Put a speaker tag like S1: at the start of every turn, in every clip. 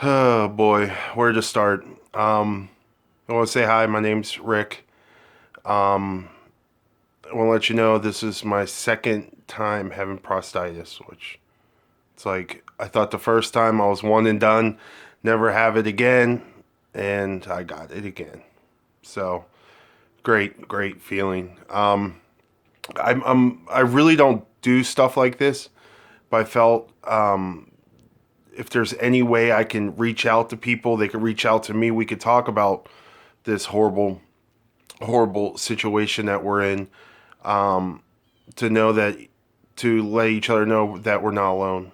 S1: Oh boy, where to start? I want to say hi. My name's Rick. Um, I want to let you know this is my second time having prostatitis, which it's like I thought the first time I was one and done, never have it again, and I got it again. So great feeling. I really don't do stuff like this, but I felt if there's any way I can reach out to people, they could reach out to me. We could talk about this horrible situation that we're in. To know that, to let each other know that we're not alone.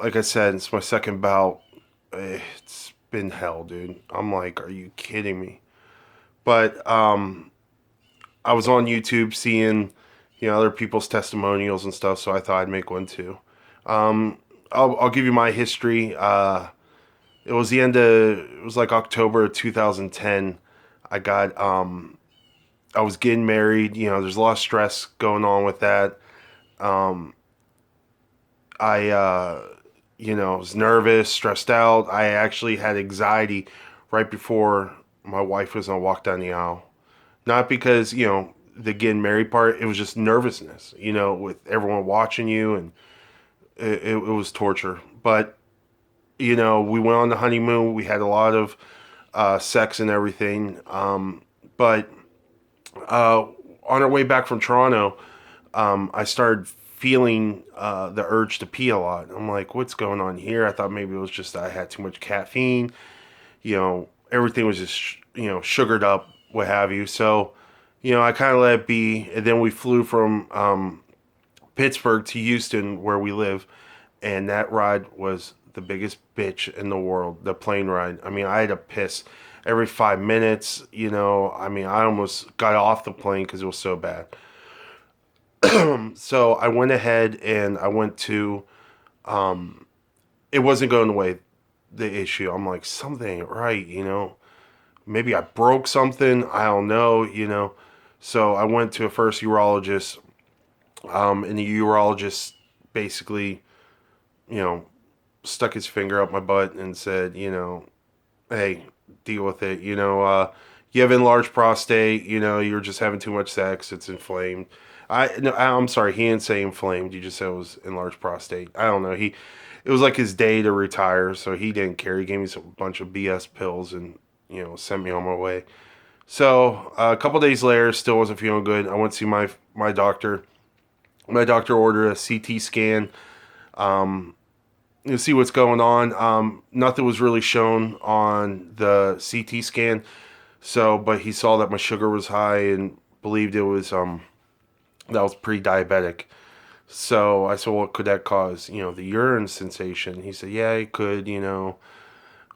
S1: Like I said, it's my second bout. It's been hell, dude. I'm like, are you kidding me? But I was on YouTube seeing, other people's testimonials and stuff, so I thought I'd make one too. Um, I'll give you my history. It was like October of 2010. I got, I was getting married. There's a lot of stress going on with that. Um, I, was nervous, stressed out. I actually had anxiety right before my wife was gonna walk down the aisle. Not because, the getting married part, it was just nervousness, with everyone watching you, and it was torture. But, we went on the honeymoon. We had a lot of sex and everything. But uh, on our way back from Toronto, I started feeling the urge to pee a lot. I'm like, what's going on here? I thought maybe it was just that I had too much caffeine. Everything was just, sugared up, what have you. So, I kind of let it be. And then we flew from Pittsburgh to Houston, where we live. And that ride was the biggest bitch in the world, the plane ride. I mean, I had to piss every 5 minutes. I mean, I almost got off the plane because it was so bad. So I went ahead and I went to, it wasn't going away, the issue. I'm like, something ain't right, maybe I broke something. I don't know. So I went to a first urologist, and the urologist basically, you know, stuck his finger up my butt and said, hey, deal with it. You have enlarged prostate. You're just having too much sex. It's inflamed. No, I'm sorry. He didn't say inflamed. You just said it was enlarged prostate. I don't know. It was like his day to retire, so he didn't care. He gave me a bunch of BS pills and sent me on my way. So a couple days later, still wasn't feeling good. I went to see my doctor. My doctor ordered a CT scan. To see what's going on. Nothing was really shown on the CT scan. So, but he saw that my sugar was high and believed it was that was pre-diabetic. So I said, what could that cause? The urine sensation. He said, yeah, it could.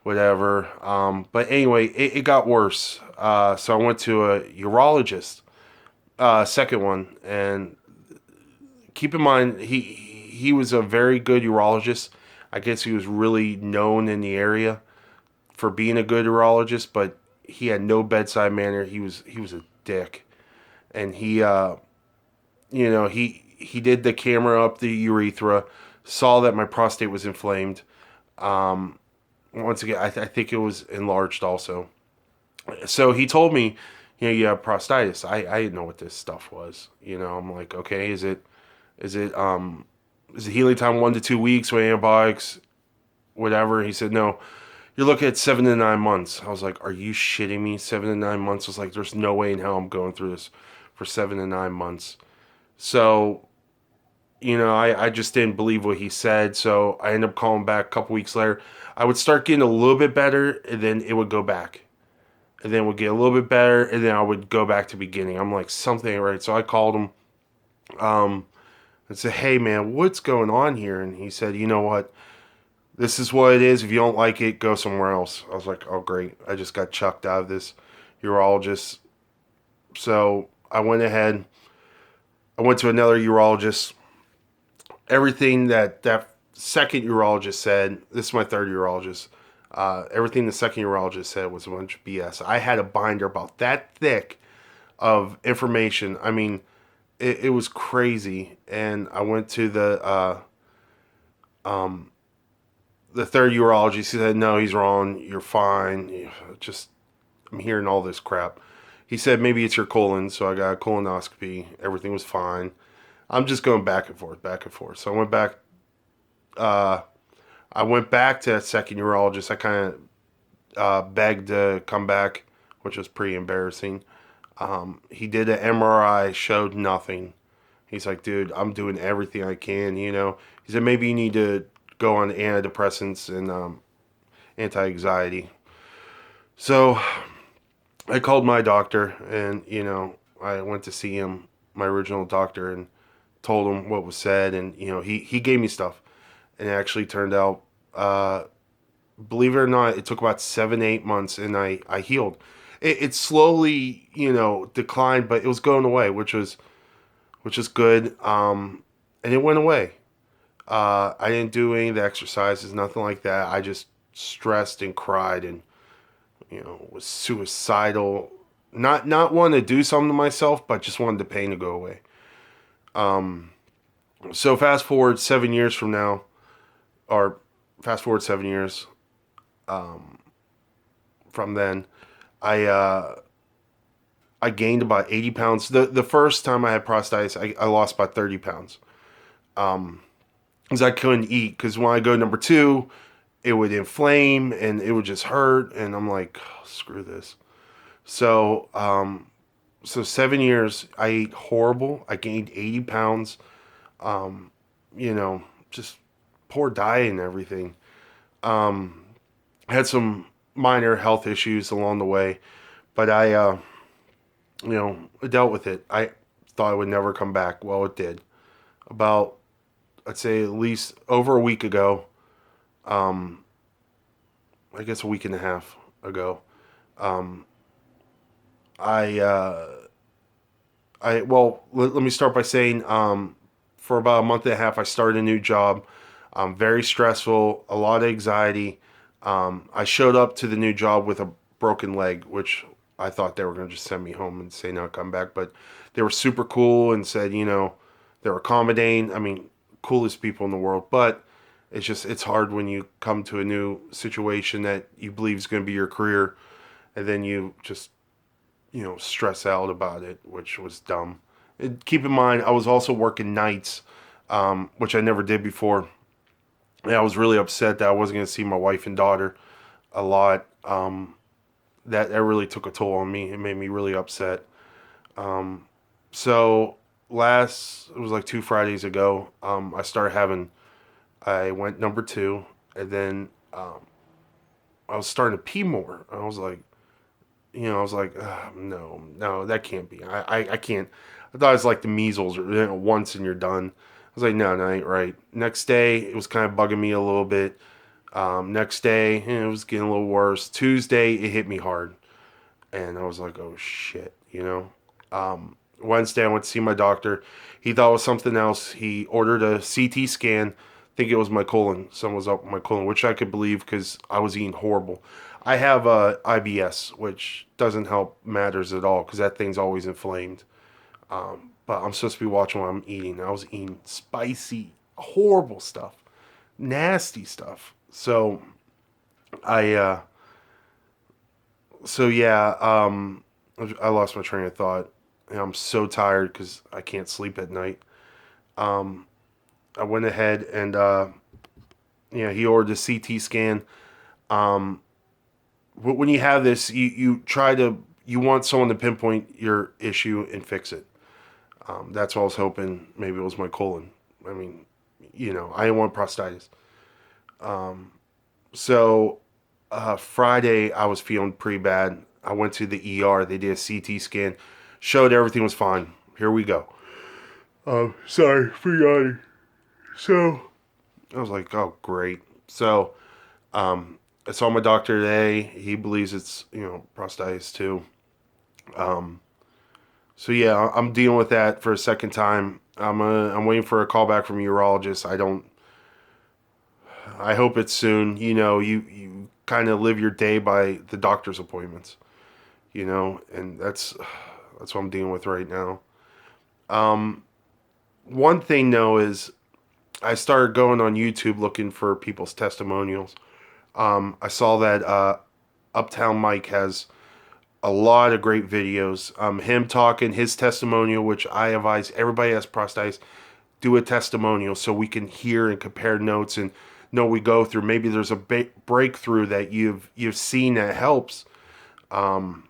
S1: Whatever. But anyway, it got worse. So I went to a urologist, second one, and keep in mind he was a very good urologist. I guess he was really known in the area for being a good urologist, but he had no bedside manner. He was a dick, and he did the camera up the urethra, saw that my prostate was inflamed. Once again, I think it was enlarged also. So he told me, you have prostatitis. I didn't know what this stuff was. I'm like, okay, is it is it healing time 1 to 2 weeks with antibiotics, whatever? He said, no, you're looking at 7 to 9 months. I was like, are you shitting me? 7 to 9 months? I was like, there's no way in hell I'm going through this for 7 to 9 months. So, I just didn't believe what he said. So I ended up calling back a couple weeks later. I would start getting a little bit better, and then it would go back. And then it would get a little bit better, and then I would go back to beginning. I'm like, something ain't right. So I called him and said, hey, man, what's going on here? And he said, you know what? This is what it is. If you don't like it, go somewhere else. I was like, oh, great. I just got chucked out of this urologist. So I went ahead. I went to another urologist. Everything that second urologist said, this is my third urologist. Everything the second urologist said was a bunch of BS. I had a binder about that thick of information. I mean, it was crazy. And I went to the third urologist, he said, no, he's wrong. You're fine. Just, I'm hearing all this crap. He said, maybe it's your colon. So I got a colonoscopy. Everything was fine. I'm just going back and forth, back and forth. So uh, I went back to that second urologist. I kind of begged to come back, which was pretty embarrassing. He did an MRI, showed nothing. He's like, dude, I'm doing everything I can, you know. He said, maybe you need to go on antidepressants and anti-anxiety. So I called my doctor and, you know, I went to see him, my original doctor, and told him what was said. And, you know, he gave me stuff. And it actually turned out, believe it or not, it took about 7, 8 months and I healed. It slowly, you know, declined, but it was going away, which is good. And it went away. I didn't do any of the exercises, nothing like that. I just stressed and cried and, you know, was suicidal. Not wanting to do something to myself, but just wanted the pain to go away. So fast forward 7 years from now, or fast forward 7 years from then, I gained about 80 pounds. The first time I had prostatitis, I lost about 30 pounds. Because I couldn't eat. Because when I go number two, it would inflame and it would just hurt. And I'm like, oh, screw this. So, so 7 years, I ate horrible. I gained 80 pounds. You know, just poor diet and everything. Had some minor health issues along the way, but I, you know, dealt with it. I thought it would never come back. Well, it did. About, I'd say at least over a week ago, I guess a week and a half ago, I, well, let me start by saying, for about a month and a half, I started a new job. Very stressful, a lot of anxiety. I showed up to the new job with a broken leg, which I thought they were going to just send me home and say, no, come back. But they were super cool and said, you know, they're accommodating. I mean, coolest people in the world. But it's hard when you come to a new situation that you believe is going to be your career. And then you just, you know, stress out about it, which was dumb. And keep in mind, I was also working nights, which I never did before. And I was really upset that I wasn't going to see my wife and daughter a lot. That really took a toll on me. It made me really upset. So it was like 2 Fridays ago, I went number two, and then I was starting to pee more. I was like, you know, no, that can't be. I can't. I thought it was like the measles, or, you know, once and you're done. I was like, no, ain't right. Next day, it was kind of bugging me a little bit. Next day, it was getting a little worse. Tuesday, it hit me hard. And I was like, oh, shit, you know. Wednesday, I went to see my doctor. He thought it was something else. He ordered a CT scan. I think it was my colon. Something was up with my colon, which I could believe because I was eating horrible. I have IBS, which doesn't help matters at all because that thing's always inflamed. But I'm supposed to be watching what I'm eating. I was eating spicy, horrible stuff, nasty stuff. So I, yeah, I lost my train of thought. And I'm so tired because I can't sleep at night. I went ahead and, yeah, he ordered a CT scan. When you have this, you want someone to pinpoint your issue and fix it. That's what I was hoping. Maybe it was my colon. I mean, you know, I didn't want prostatitis. So Friday, I was feeling pretty bad. I went to the ER. They did a CT scan, showed everything was fine. Here we go. Sorry for yawning. So I was like, oh, great. So I saw my doctor today. He believes it's, you know, prostatitis too. So yeah, I'm dealing with that for a second time. I'm waiting for a call back from a urologist. I hope it's soon. You know, you kind of live your day by the doctor's appointments, you know, and that's what I'm dealing with right now. One thing though is I started going on YouTube looking for people's testimonials. I saw that Uptown Mike has a lot of great videos. Him talking his testimonial, which I advise everybody has prostatitis, do a testimonial so we can hear and compare notes and know we go through. Maybe there's a breakthrough that you've seen that helps. One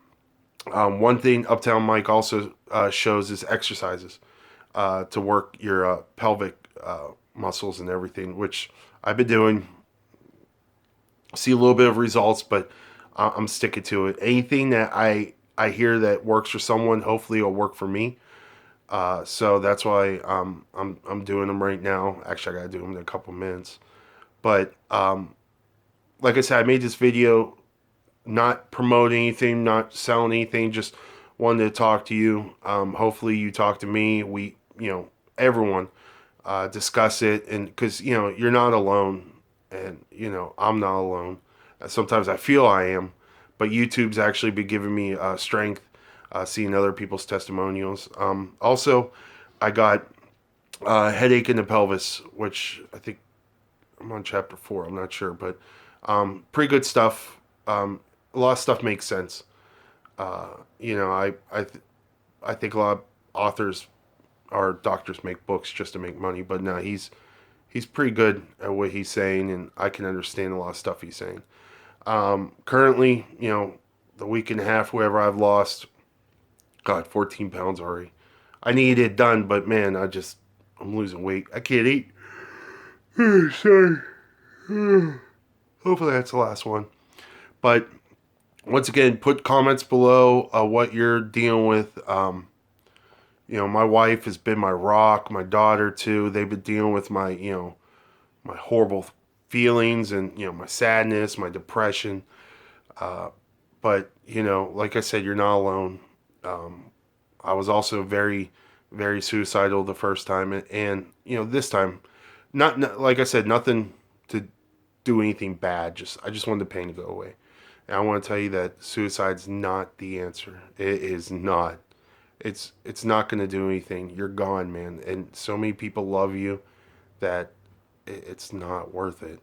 S1: thing Uptown Mike also shows is exercises to work your pelvic muscles and everything, which I've been doing. See a little bit of results, but I'm sticking to it. Anything that I hear that works for someone, hopefully it'll work for me. So that's why I'm doing them right now. Actually, I gotta do them in a couple minutes. But like I said, I made this video not promoting anything, not selling anything, just wanted to talk to you. Hopefully you talk to me. We, everyone discuss it, and because you're not alone, and I'm not alone. Sometimes I feel I am, but YouTube's actually been giving me strength, seeing other people's testimonials. Also, I got headache in the pelvis, which I think I'm on chapter 4. I'm not sure, but pretty good stuff. A lot of stuff makes sense. I think a lot of authors or doctors make books just to make money, but no, he's pretty good at what he's saying, and I can understand a lot of stuff he's saying. Currently, the week and a half, whatever I've lost, God, 14 pounds already. I need it done, but man, I'm losing weight. I can't eat. Sorry. Hopefully that's the last one. But once again, put comments below what you're dealing with. My wife has been my rock. My daughter too. They've been dealing with my, my horrible feelings and my sadness, my depression. But like I said, you're not alone. I was also very, very suicidal the first time, and this time, not like I said, nothing to do anything bad. I just wanted the pain to go away. And I want to tell you that suicide's not the answer. It is not. It's not going to do anything. You're gone, man. And so many people love you that it's not worth it.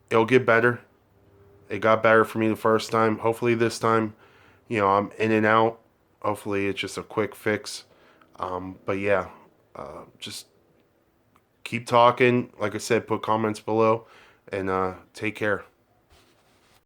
S1: It'll get better. It got better for me the first time. Hopefully this time, I'm in and out. Hopefully it's just a quick fix. But yeah, just keep talking. Like I said, put comments below, and take care.